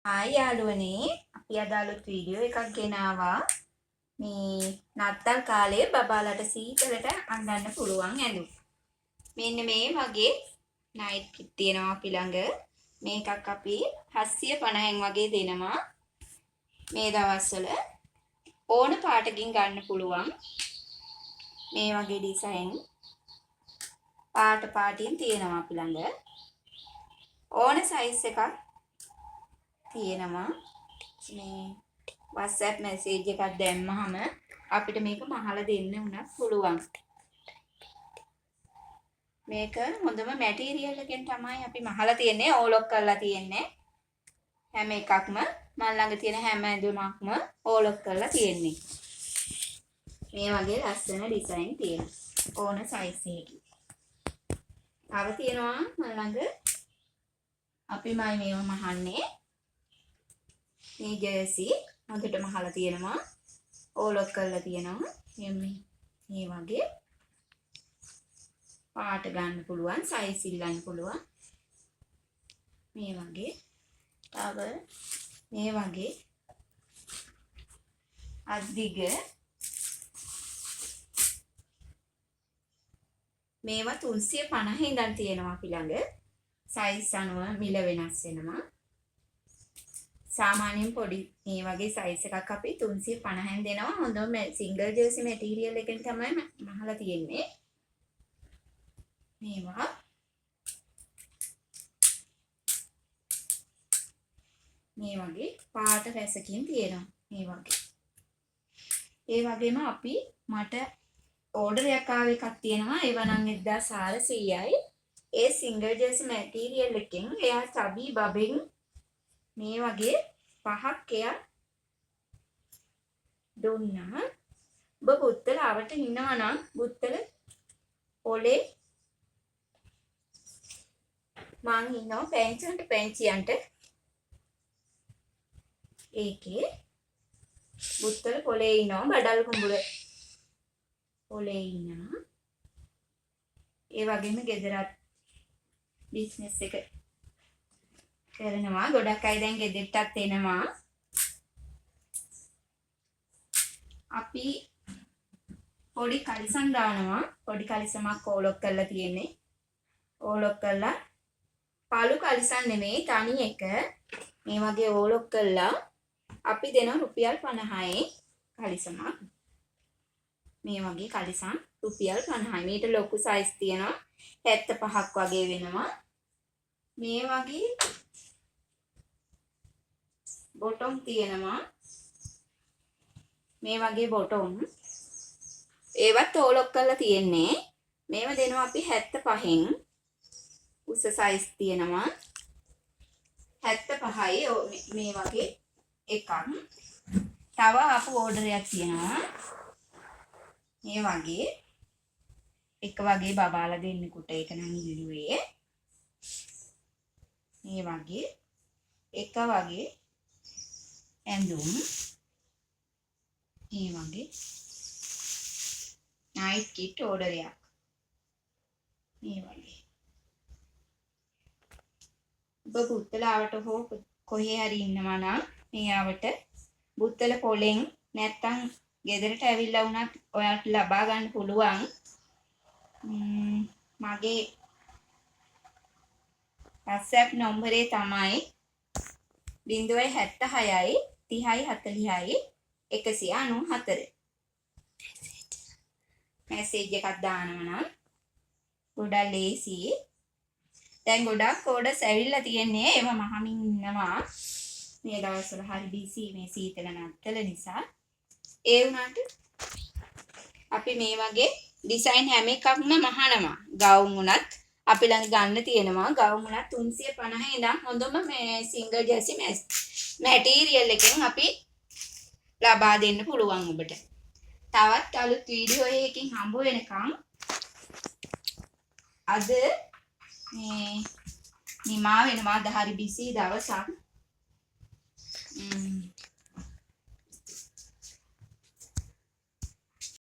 ආයි යාළුවනේ අපි අද අලුත් වීඩියෝ එකක් ගෙනාවා මේ නත්තල් කාලේ බබාලට සීතලට අඳින්න පුළුවන් ඇඳුම්. මෙන්න මේ වගේ නයිට් කිට් තියෙනවා අපි ළඟ. මේකක් අපි 750න් වගේ දෙනවා. මේ දවස්වල ඕන පාටකින් ගන්න පුළුවන්. මේ වගේ ඩිසයින් පාටින් තියෙනවා අපි ළඟ. ඕන සයිස් එකක් තියෙනවා. මේ WhatsApp message එකක් දැම්මහම අපිට මේක මහලා දෙන්න උනත් පුළුවන්. මේක හොඳම මැටීරියල් එකෙන් තමයි අපි මහලා තියන්නේ, ඕලොක් කරලා තියන්නේ. හැම එකක්ම මල් ළඟ තියෙන හැම ඇඳුමක්ම ඕලොක් කරලා තියන්නේ. මේ වගේ ලස්සන ඩිසයින් තියෙනවා. ඕන සයිස් එකකින්. තව තියෙනවා මල් ළඟ අපිමයි මේව මහන්නේ. මේ ජර්සි හොඳට මහලා තියෙනවා. ඕලොක් කරලා තියෙනවා. මේ වගේ පාට ගන්න පුළුවන්, සයිස් ඉල්ලන්න පුළුවන්. මේ වගේ. තව මේ වගේ අද්දිග මේවා 350 ඉඳන් තියෙනවා අපි ළඟ. සයිස් අනුව මිල වෙනස් වෙනවා. සාමාන්‍යයෙන් පොඩි මේ වගේ සයිස් එකක් අපි 350න් දෙනවා. හොඳම සිංගල් ජර්සි මැටීරියල් එකෙන් තමයි මහලා තියෙන්නේ. මේවා මේ වගේ පාට රැසකින් තියෙනවා. මේ වගේ. ඒ වගේම අපි මට ඕඩර් එකක් ආව එකක් තියෙනවා. ඒව නම් 1400යි. ඒ සිංගල් ජර්සි මැටීරියල් එකෙන් එයා සබී බබෙන් මේ වගේ 5ක් එයා දුන්නා. ඔබ බුත්තල ආවට ඉන්නවා නම් බුත්තල පොලේ මං ඉන්නවා පැංචියන්ට ඒකේ බුත්තල පොලේ ඉන්නවා. බඩල් කුඹුර පොලේ ඉන්නවා. ඒ වගේම ගෙදරත් බිස්නස් එක කරනවා. ගොඩක් අය දැන් ගෙදරටත් එනවා. අපි පොඩි කලිසම් දානවා. පොඩි කලිසමක් ඕලොක් කරලා තියෙන්නේ. ඕලොක් කරලා පාළු කලිසම් නෙමෙයි, තනි එක. මේ වගේ ඕලොක් කරලා අපි දෙනවා රුපියල් 50යි කලිසමක්. මේ වගේ කලිසම් රුපියල් 50යි. මේට ලොකු සයිස් තියෙනවා. 75ක් වගේ වෙනවා. මේ වගේ බොටම් තියෙනවා. මේ වගේ බොටම් ඒවත් ඕලොක් කරලා තියෙන්නේ. මේව දෙනවා අපි 75න්. උස සයිස් තියෙනවා 75යි. මේ වගේ එකක්. තව අපු ඕඩර් එකක් තියෙනවා. මේ වගේ එක වගේ බබාලා දෙන්නෙකුට ඒක නම් ඉල්ලුවේ. මේ වගේ එක වගේ ඇඳුම්. මේ වගේ නයිට් කිට් ඕඩර් එකක්. මේ වගේ ඔබ බුත්තල ආවට හෝ කොහේ හරි ඉන්නවා නම් මේ ආවට බුත්තල පොලෙන් නැත්තම් ගෙදරට ඇවිල්ලා වුණත් ඔයාලට ලබා ගන්න පුළුවන්. මගේ WhatsApp නම්බරේ තමයි 076යි 30යි 40යි 194. මැසේජ් එකක් දානවා නම් ගොඩක් ලේසි. දැන් ගොඩක් ඕඩර්ස් ඇවිල්ලා තියෙන්නේ. ඒව මහමින් ඉන්නවා. මේ දවස්වල හරි බිසි මේ සීතල නත්තල නිසා. ඒ වුණාට අපි මේ වගේ ඩිසයින් හැම එකක්ම මහනවා. ගවුම් උනත් අපි ළඟ ගන්න තියෙනවා. ගවුම් උනත් 350 ඉඳන් හොඳම මේ සිංගල් ජර්සි මැටීරියල් එකෙන් අපි ලබා දෙන්න පුළුවන් ඔබට. තවත් අලුත් වීඩියෝ එකකින් හම්බ වෙනකම් අද මේ නිමා වෙනවා. හරි බිසි දවසක්.